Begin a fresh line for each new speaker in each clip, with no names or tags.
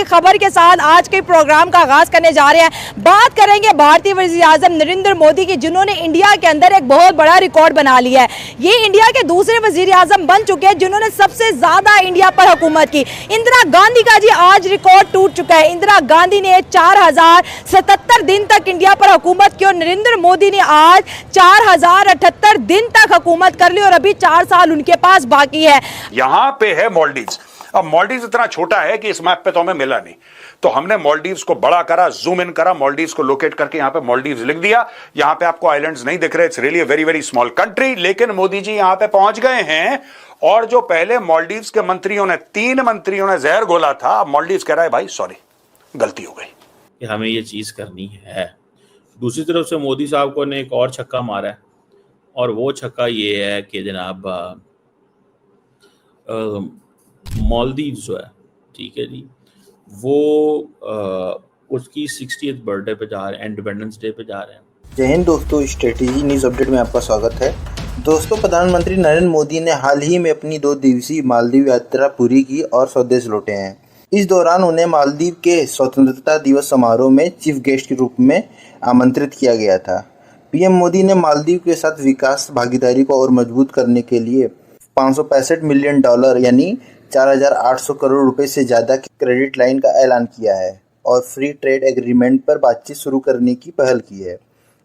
खबर के साथ आज के प्रोग्राम का आगाज करने जा रहे हैं। बात करेंगे भारतीय वज़ीर-ए-आज़म नरेंद्र मोदी की, जिन्होंने इंडिया के अंदर एक बहुत बड़ा रिकॉर्ड बना लिया है। ये इंडिया के दूसरे वज़ीर-ए-आज़म बन चुके हैं जिन्होंने सबसे ज्यादा इंडिया पर हुकूमत की। इंदिरा गांधी का जी आज रिकॉर्ड टूट चुका है। इंदिरा गांधी ने 4077 दिन तक इंडिया पर हुकूमत की और नरेंद्र मोदी ने आज 4078 दिन तक हुकूमत कर ली और अभी 4 साल उनके पास बाकी है।
यहाँ पे है मालदीव्स। अब मालदीव्स इतना छोटा है कि इस मैप पे तो हमें मिला नहीं, तो हमने मालदीव्स को बड़ा करा, जूम इन करा, मालदीव्स को लोकेट करके यहाँ पे मालदीव्स लिख दिया। यहाँ पे आपको आइलैंड्स नहीं दिख रहे, it's really a very very small country. लेकिन मोदी जी यहाँ पे पहुंच गए हैं और जो पहले मालदीव्स के मंत्रियों ने, 3 मंत्रियों ने जहर घोला था, अब मालदीव्स कह रहा है भाई सॉरी, गलती हो गई
कि हमें ये चीज करनी है। दूसरी तरफ से मोदी साहब को ने एक और छक्का मारा है और वो छक्का ये है कि जनाब मालदीव्स जो है, ठीक है जी, वो उसकी 60th बर्थडे पे जा रहे हैं, इंडिपेंडेंस डे पे जा रहे हैं।
जय हिंद दोस्तों, स्ट्रेटेजी न्यूज़ अपडेट में आपका स्वागत है। दोस्तों, प्रधानमंत्री नरेंद्र मोदी ने हाल ही में अपनी 2 दिवसीय मालदीव यात्रा पूरी की और स्वदेश लौटे हैं। इस दौरान उन्हें मालदीव के स्वतंत्रता दिवस समारोह में चीफ गेस्ट के रूप में आमंत्रित किया गया था। पीएम मोदी ने मालदीव के साथ विकास भागीदारी को और मजबूत करने के लिए $565 मिलियन यानी 4,800 करोड़ रुपए से ज़्यादा की क्रेडिट लाइन का ऐलान किया है और फ्री ट्रेड एग्रीमेंट पर बातचीत शुरू करने की पहल की है।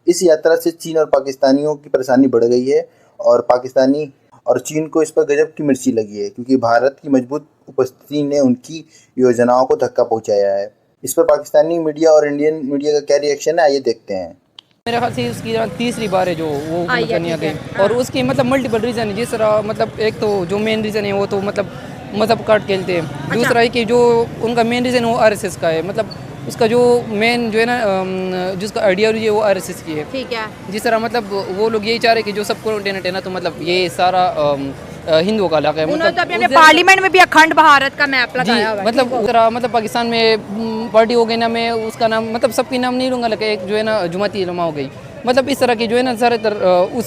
इस यात्रा से चीन और पाकिस्तानियों की परेशानी बढ़ गई है और पाकिस्तानी और चीन को इस पर गजब की मिर्ची लगी है, क्योंकि भारत की मजबूत उपस्थिति ने उनकी योजनाओं को धक्का पहुंचाया है। इस पर पाकिस्तानी मीडिया और इंडियन मीडिया का क्या रिएक्शन है, आइए देखते हैं।
मेरे ख्याल से उसकी तीसरी बार है जो वो नहीं आ गई और उसकी मतलब मल्टीपल रीज़न है। जिस तरह मतलब एक तो जो मेन रीज़न है वो तो मतलब काट खेलते हैं। दूसरा है कि जो उनका मेन रीज़न वो आरएसएस का है, मतलब उसका जो मेन जो है ना जिसका आइडियोलॉजी है वो आरएसएस की है। ठीक है। जिस तरह मतलब वो लोग यही चाह रहे हैं कि जो सब कॉन्टिनेंट है ना, तो मतलब ये सारा हिंदुओं का इलाका है। मतलब
तो अपने पार्लियामेंट में भी अखंड भारत का मैप लगाया हुआ है।
मतलब पाकिस्तान में पार्टी हो गई ना, मैं उसका नाम मतलब सबकी नाम नहीं लूँगा, लेकिन एक जो है ना जुमाती उलमा हो गई। मतलब इस तरह की जो है ना ज़्यादातर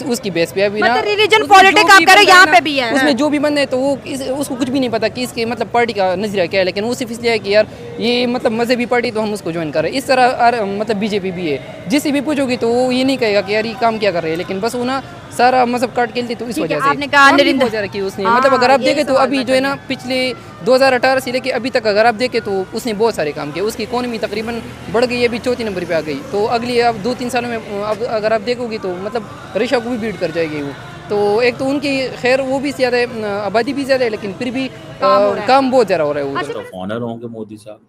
उसकी बेस पे अभी ना
रिलीजन पॉलिटिक्स आप करें यहाँ पे भी है।
उसमें जो भी बंदे हैं तो वो उसको कुछ भी नहीं पता कि इसके मतलब पार्टी का नजरिया क्या है, लेकिन वो सिर्फ इसलिए है कि यार ये मतलब मजहबी पार्टी तो हम उसको ज्वाइन कर रहे हैं। इस तरह मतलब बीजेपी भी है, जिससे भी पूछोगी तो वो ये नहीं कहेगा कि यार ये काम क्या कर रहे हैं, लेकिन बस वो ना सारा मजहब काट खेलती। तो इस वजह से
आपने कहा
नरेंद्र रखी उसने, मतलब अगर आप देखें तो अभी जो है ना पिछले 2018 से लेके अभी तक अगर आप देखें तो उसने बहुत सारे काम किए। उसकी इकोनॉमी तकरीबन बढ़ गई है, अभी 4थी नंबर पे आ गई। तो अगली अब 2-3 सालों में अब अगर आप देखोगी तो मतलब रशिया को भी बीट कर जाएगी वो। तो एक तो उनकी खैर वो भी ज़्यादा है, आबादी भी ज़्यादा है, लेकिन फिर भी काम बहुत ज़्यादा हो रहा है। वो
तो ऑनर होंगे मोदी साहब।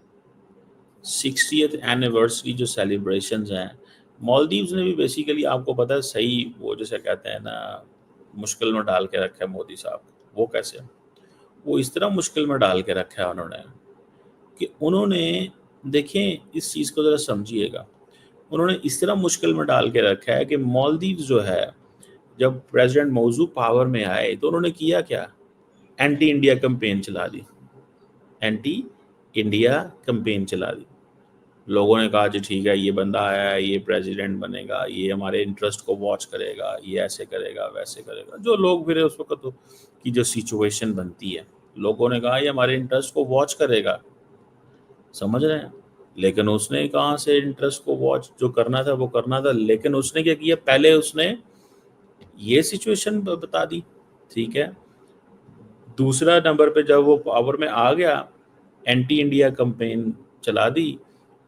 60th एनिवर्सरी जो सेलिब्रेशंस हैं, मालदीव्स ने भी बेसिकली आपको पता है सही वो जैसे कहते हैं ना मुश्किल में डाल के रखा है मोदी साहब। वो कैसे? वो इस तरह मुश्किल में डाल के रखा है उन्होंने कि उन्होंने देखें इस चीज़ को ज़रा समझिएगा, उन्होंने इस तरह मुश्किल में डाल के रखा है कि मालदीव्स जो है जब प्रेसिडेंट मौजू पावर में आए तो उन्होंने किया क्या? एंटी इंडिया कैंपेन चला दी, एंटी इंडिया कैंपेन चला दी। लोगों ने कहा जी ठीक है, ये बंदा आया है, ये प्रेसिडेंट बनेगा, ये हमारे इंटरेस्ट को वॉच करेगा, ये ऐसे करेगा वैसे करेगा। जो लोग फिर उस वक्त की जो सिचुएशन बनती है, लोगों ने कहा ये हमारे इंटरेस्ट को वॉच करेगा, समझ रहे हैं। लेकिन उसने कहाँ से इंटरेस्ट को वॉच जो करना था वो करना था, लेकिन उसने क्या किया, पहले उसने ये सिचुएशन बता दी, ठीक है। दूसरा नंबर पे जब वो पावर में आ गया, एंटी इंडिया कैंपेन चला दी,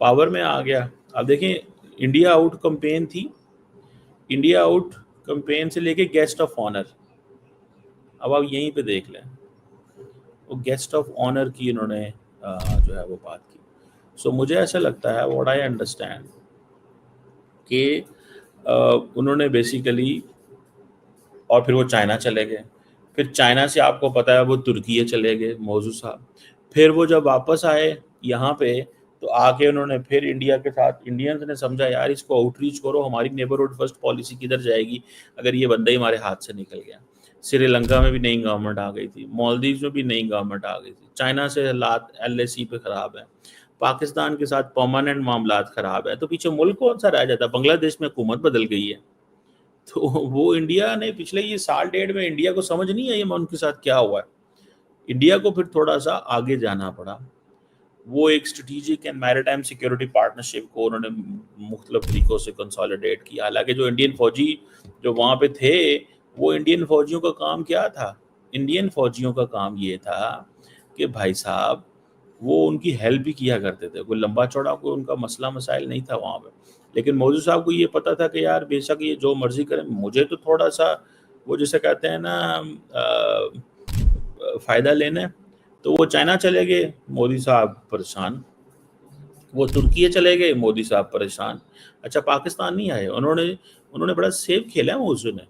पावर में आ गया। अब देखें, इंडिया आउट कैंपेन थी, इंडिया आउट कैंपेन से लेके गेस्ट ऑफ ऑनर, अब आप यहीं पे देख लें, वो गेस्ट ऑफ ऑनर की उन्होंने जो है वो बात की। सो मुझे ऐसा लगता है, व्हाट आई अंडरस्टैंड, कि उन्होंने बेसिकली, और फिर वो चाइना चले गए, फिर चाइना से आपको पता है वो तुर्की चले गए मौजू साहब। फिर वो जब वापस आए यहाँ पे तो आके उन्होंने फिर इंडिया के साथ, इंडियंस ने समझा यार इसको आउटरीच करो, हमारी नेबरहुड फर्स्ट पॉलिसी किधर जाएगी अगर ये बंदा ही हमारे हाथ से निकल गया। श्रीलंका में भी नई गवर्नमेंट आ गई थी, मालदीव्स में भी नई गवर्नमेंट आ गई थी, चाइना से हालात LAC पे ख़राब है, पाकिस्तान के साथ परमानेंट मामलात ख़राब है, तो पीछे मुल्क कौन सा रह जाता? बांग्लादेश में हुकूमत बदल गई है। तो वो इंडिया ने पिछले ये 1.5 साल में इंडिया को समझ नहीं आई उनके साथ क्या हुआ है। इंडिया को फिर थोड़ा सा आगे जाना पड़ा। वो एक strategic and maritime security partnership को उन्होंने मुख्तलिफ तरीकों से कंसोलिडेट किया। हालांकि जो इंडियन फौजी जो वहाँ पे थे, वो इंडियन फौजियों का काम क्या था? इंडियन फौजियों का काम ये था कि भाई साहब वो उनकी हेल्प भी किया करते थे। कोई लंबा चौड़ा कोई उनका मसला मसाइल नहीं था वहाँ पे। लेकिन मौजूद साहब को ये पता था कि यार बेशक ये जो मर्जी करें, मुझे तो थोड़ा सा वो जैसे कहते हैं ना फ़ायदा लेना है। तो वो चाइना चले गए, मोदी साहब परेशान। वो तुर्की चले गए, मोदी साहब परेशान। अच्छा, पाकिस्तान नहीं आए। उन्होंने बड़ा सेफ खेला है मौजू ने।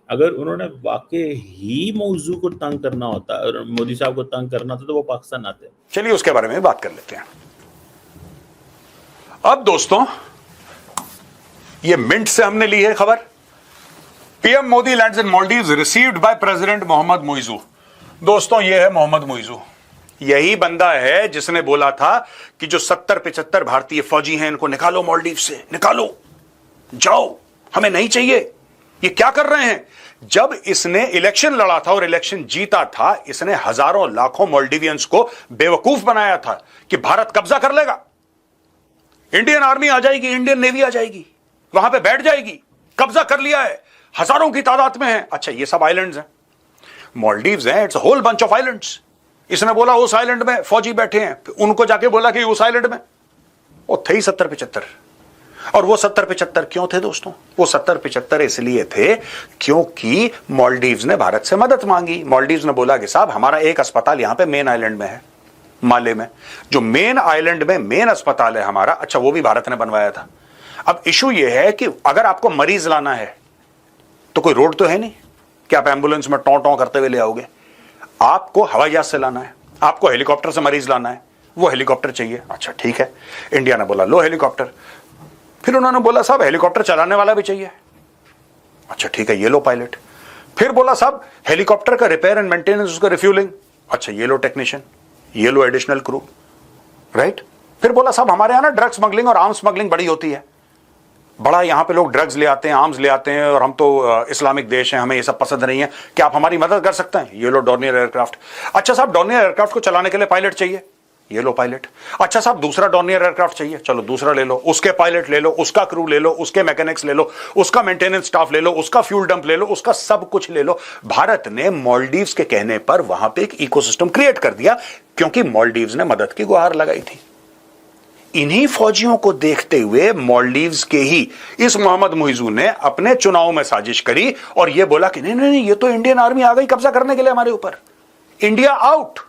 अगर उन्होंने वाकई ही मौजू को तंग करना होता और मोदी साहब को तंग करना होता तो वो पाकिस्तान आते।
चलिए उसके बारे में बात कर लेते हैं। अब दोस्तों, ये मिंट से हमने ली है खबर। PM Modi lands in Maldives received by president Mohammad Muizzu. दोस्तों, ये है मोहम्मद मुइजू। यही बंदा है जिसने बोला था कि जो 70-75 भारतीय फौजी हैं इनको निकालो मालदीव से, निकालो, जाओ, हमें नहीं चाहिए। ये क्या कर रहे हैं? जब इसने इलेक्शन लड़ा था और इलेक्शन जीता था, इसने हजारों लाखों मालदीवियंस को बेवकूफ बनाया था कि भारत कब्जा कर लेगा, इंडियन आर्मी आ जाएगी, इंडियन नेवी आ जाएगी, वहां पे बैठ जाएगी, कब्जा कर लिया है, हजारों की तादाद में है। अच्छा, ये सब आइलैंड्स हैं, मालदीव्स हैं, it's a whole bunch of islands. इसने बोला उस आइलैंड में फौजी बैठे हैं, उनको जाके बोला कि उस आइलैंड में वो थे 70-75। और वो 70-75 क्यों थे दोस्तों? वो 70-75 इसलिए थे क्योंकि मालदीव्स ने भारत से मदद मांगी। मालदीव्स ने बोला कि साहब हमारा एक अस्पताल यहां पे मेन आइलैंड में है, माले में, जो मेन आइलैंड में मेन अस्पताल है हमारा, अच्छा वो भी भारत ने बनवाया था। अब इशू ये है कि अगर आपको मरीज लाना है तो कोई रोड तो है नहीं कि आप एम्बुलेंस में टॉं टॉं करते हुए ले आओगे। आपको हवाई जहाज से लाना है, आपको हेलीकॉप्टर से मरीज लाना है, वो हेलीकॉप्टर चाहिए। अच्छा ठीक है, इंडिया ने बोला लो हेलीकॉप्टर। फिर उन्होंने बोला साहब हेलीकॉप्टर चलाने वाला भी चाहिए। अच्छा ठीक है, ये लो पायलट। फिर बोला साहब हेलीकॉप्टर का रिपेयर एंड मेंटेनेंस, उसका रिफ्यूलिंग, अच्छा ये लो टेक्नीशियन, ये लो एडिशनल क्रू, राइट। फिर बोला साहब हमारे यहां ना ड्रग स्मगलिंग और आर्म्स स्मगलिंग बड़ी होती है, बड़ा यहां पे लोग ड्रग्स ले आते हैं, आर्म्स ले आते हैं, और हम तो इस्लामिक देश हैं, हमें ये सब पसंद नहीं है, क्या आप हमारी मदद कर सकते हैं? ये लो डॉर्नियर एयरक्राफ्ट। अच्छा साहब डॉर्नियर एयरक्राफ्ट को चलाने के लिए पायलट चाहिए, ये लो पायलट। अच्छा साहब दूसरा डॉर्नियर एयरक्राफ्ट चाहिए, चलो दूसरा ले लो, उसके पायलट ले लो, उसका क्रू ले लो, उसके मैकेनिक्स ले लो, उसका मेंटेनेंस स्टाफ ले लो, उसका फ्यूल डंप ले लो, उसका सब कुछ ले लो। भारत ने मालदीव्स के कहने पर वहां पे एक इकोसिस्टम क्रिएट कर दिया क्योंकि मालदीव्स ने मदद की गुहार लगाई थी। इन्हीं फौजियों को देखते हुए मालदीव्स के ही इस मोहम्मद मुइजू ने अपने चुनाव में साजिश करी और यह बोला कि नहीं नहीं नहीं, ये तो इंडियन आर्मी आ गई कब्जा करने के लिए हमारे ऊपर, इंडिया आउट,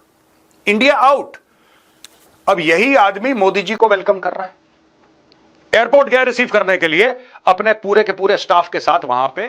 इंडिया आउट। अब यही आदमी मोदी जी को वेलकम कर रहा है, एयरपोर्ट गया रिसीव करने के लिए अपने पूरे के पूरे स्टाफ के साथ वहां पे